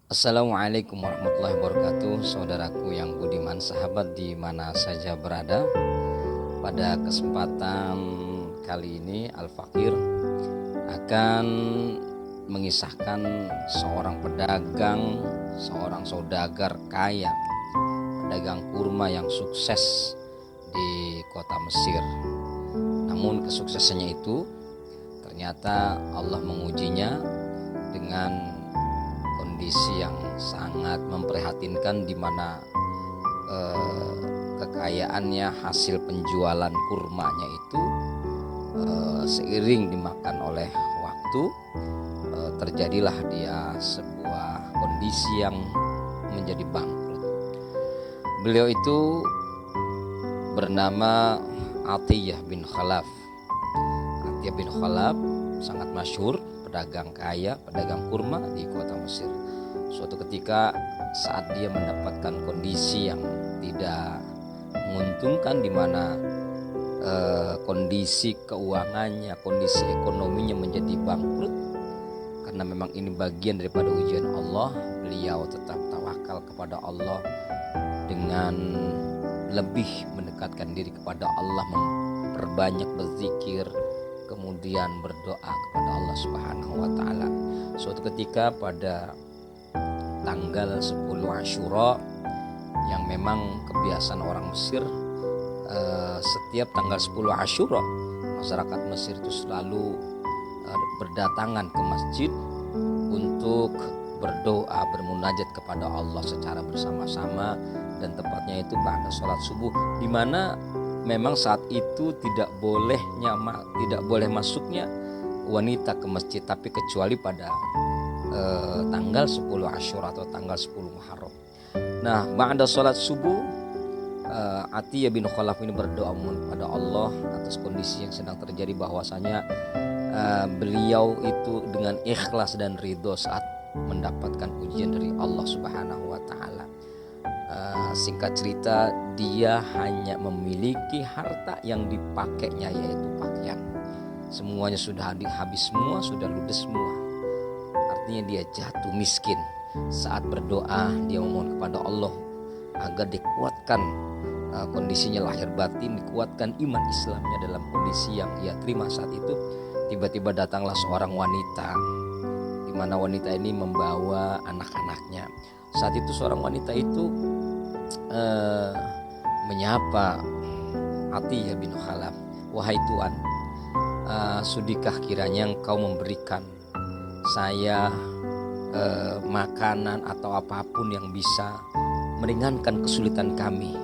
Assalamualaikum warahmatullahi wabarakatuh. Saudaraku yang budiman, sahabat di mana saja berada. Pada kesempatan kali ini Al-Fakir akan mengisahkan seorang pedagang, seorang saudagar kaya, pedagang kurma yang sukses di kota Mesir. Namun kesuksesannya itu ternyata Allah mengujinya dengan kondisi yang sangat memprihatinkan, di mana kekayaannya, hasil penjualan kurmanya itu seiring dimakan oleh waktu, terjadilah dia sebuah kondisi yang menjadi bangkrut. Beliau itu bernama Atiyah bin Khalaf. Atiyah bin Khalaf sangat masyhur, pedagang kaya, pedagang kurma di kota Mesir. Suatu ketika saat dia mendapatkan kondisi yang tidak menguntungkan, di mana kondisi keuangannya, kondisi ekonominya menjadi bangkrut, karena memang ini bagian daripada ujian Allah, beliau tetap tawakal kepada Allah dengan lebih mendekatkan diri kepada Allah, memperbanyak berzikir, kemudian berdoa kepada Allah Subhanahu wa taala. Suatu ketika pada tanggal 10 Asyura, yang memang kebiasaan orang Mesir, setiap tanggal 10 Asyura masyarakat Mesir itu selalu berdatangan ke masjid untuk berdoa, bermunajat kepada Allah secara bersama-sama, dan tepatnya itu ba'da sholat subuh, di mana memang saat itu tidak boleh masuknya wanita ke masjid, tapi kecuali pada tanggal 10 Asyura atau tanggal 10 Muharram. Nah, ba'da sholat subuh, Atiyah bin Khalaf ini berdoa kepada Allah atas kondisi yang sedang terjadi, bahwasanya beliau itu dengan ikhlas dan ridho saat mendapatkan ujian dari Allah Subhanahu wa taala. Singkat cerita, dia hanya memiliki harta yang dipakainya, yaitu pakaian. Semuanya sudah habis semua, sudah ludes semua. Artinya dia jatuh miskin. Saat berdoa, dia memohon kepada Allah agar dikuatkan kondisinya lahir batin, dikuatkan iman Islamnya dalam kondisi yang ia terima saat itu. Tiba-tiba datanglah seorang wanita, di mana wanita ini membawa anak-anaknya. Saat itu seorang wanita itu menyapa Atiyah bin Khalaf, "Wahai Tuan, sudikah kiranya engkau memberikan saya makanan atau apapun yang bisa meringankan kesulitan kami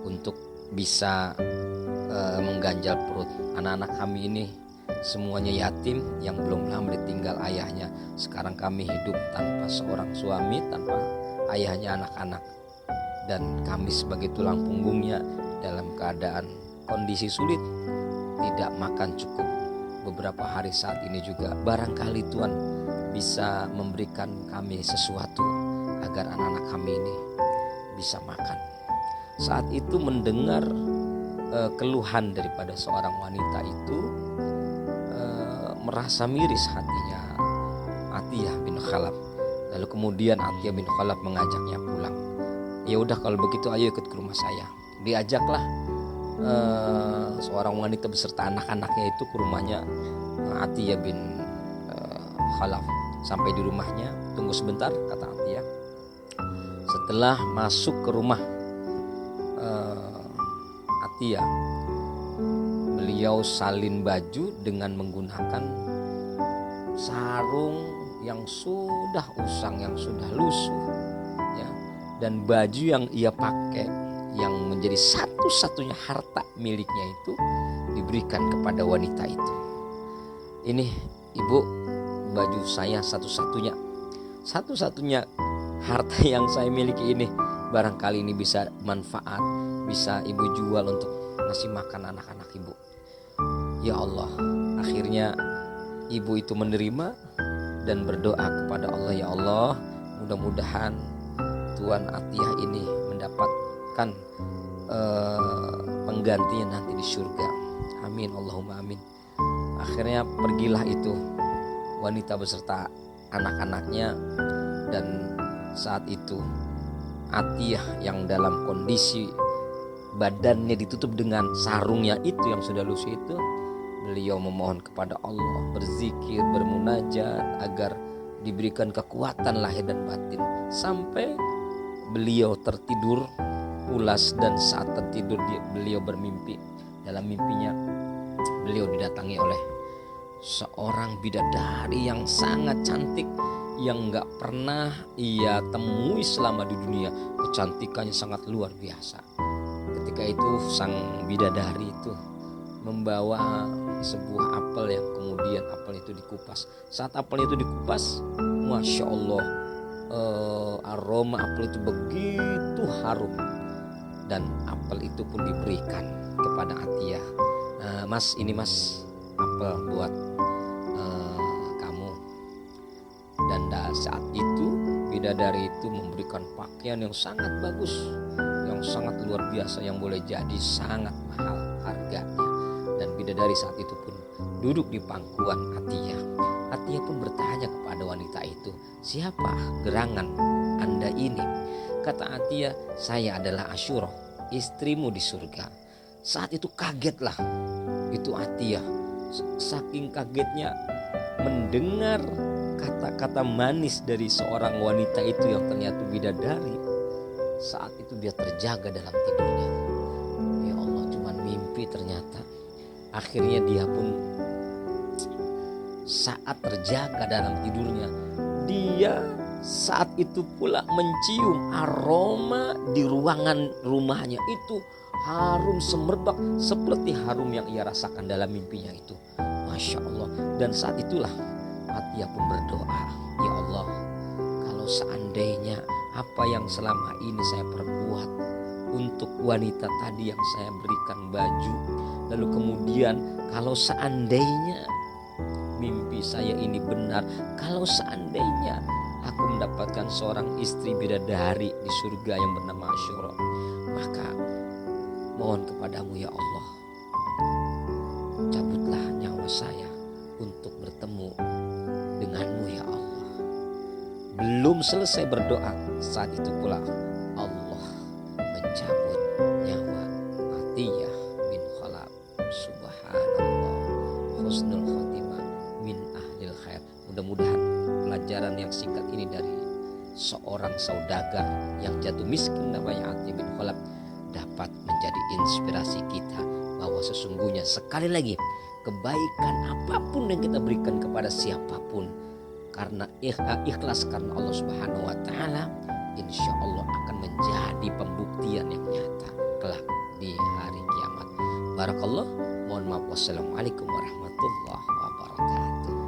untuk bisa mengganjal perut. Anak-anak kami ini semuanya yatim yang belum lama ditinggal ayahnya. Sekarang kami hidup tanpa seorang suami, tanpa ayahnya, anak-anak, dan kami sebagai tulang punggungnya dalam keadaan kondisi sulit, tidak makan cukup beberapa hari saat ini juga. Barangkali Tuhan bisa memberikan kami sesuatu agar anak-anak kami ini bisa makan." Saat itu mendengar keluhan daripada seorang wanita itu, merasa miris hatinya Atiyah bin Khalaf. Lalu kemudian Atiyah bin Khalaf mengajaknya pulang. "Ya udah, kalau begitu ayo ikut ke rumah saya." Diajaklah seorang wanita beserta anak-anaknya itu ke rumahnya Atiyah bin Khalaf. Sampai di rumahnya, "Tunggu sebentar," kata Atiyah. Setelah masuk ke rumah Atiyah, beliau salin baju dengan menggunakan sarung yang sudah usang, yang sudah lusuh, ya, dan baju yang ia pakai, yang menjadi satu-satunya harta miliknya, itu diberikan kepada wanita itu. "Ini Ibu, baju saya satu-satunya harta yang saya miliki ini. Barangkali ini bisa manfaat, bisa Ibu jual untuk ngasih makan anak-anak Ibu." Ya Allah, akhirnya ibu itu menerima dan berdoa kepada Allah, "Ya Allah, mudah-mudahan Tuan Atiyah ini mendapatkan penggantinya nanti di surga. Amin, Allahumma amin." Akhirnya pergilah itu wanita beserta anak-anaknya dan saat itu Atiyah yang dalam kondisi badannya ditutup dengan sarungnya itu yang sudah lusuh itu, beliau memohon kepada Allah, berzikir, bermunajat agar diberikan kekuatan lahir dan batin sampai beliau tertidur pulas. Dan saat tertidur beliau bermimpi. Dalam mimpinya beliau didatangi oleh seorang bidadari yang sangat cantik yang gak pernah ia temui selama di dunia. Kecantikannya sangat luar biasa. Ketika itu sang bidadari itu membawa sebuah apel yang kemudian apel itu dikupas. Saat apel itu dikupas, Masya Allah, aroma apel itu begitu harum. Dan apel itu pun diberikan kepada Atiyah. Mas, ini mas apel buat kamu. Dan saat itu bidadari itu memberikan pakaian yang sangat bagus, yang sangat luar biasa, yang boleh jadi sangat mahal harganya. Dan bidadari saat itu pun duduk di pangkuan Atiyah. Atiyah pun bertanya kepada wanita itu, siapa gerangan Anda ini? Kata Atiyah, saya adalah Asyura, istrimu di surga. Saat itu kagetlah itu Atiyah. Saking kagetnya mendengar kata-kata manis dari seorang wanita itu yang ternyata bidadari. Saat itu dia terjaga dalam tidurnya. Ya Allah, cuman mimpi ternyata. Akhirnya dia pun saat terjaga dalam tidurnya, dia saat itu pula mencium aroma di ruangan rumahnya itu harum semerbak seperti harum yang ia rasakan dalam mimpinya itu. Masya Allah. Dan saat itulah Atiyah pun berdoa, ya Allah, kalau seandainya apa yang selama ini saya perbuat untuk wanita tadi yang saya berikan baju, lalu kemudian kalau seandainya mimpi saya ini benar, kalau seandainya aku mendapatkan seorang istri bidadari di surga yang bernama Asyura, maka mohon kepadamu ya Allah, cabutlah nyawa saya untuk bertemu denganmu ya Allah. Belum selesai berdoa, saat itu pula Allah mencabut nyawa Atiyah bin Khalaf. Subhanallah, husnul khotimah min ahlil khair. Mudah-mudahan pelajaran yang singkat ini dari seorang saudagar yang jatuh miskin namanya Atiyah bin Khalaf dapat menjadi inspirasi kita bahwa sesungguhnya sekali lagi kebaikan apapun yang kita berikan kepada siapapun karena ikhlas karena Allah Subhanahu wa taala, insya Allah akan menjadi pembuktian yang nyata kelak di hari kiamat. Barakallah. Mohon maaf. Wassalamualaikum warahmatullahi wabarakatuh.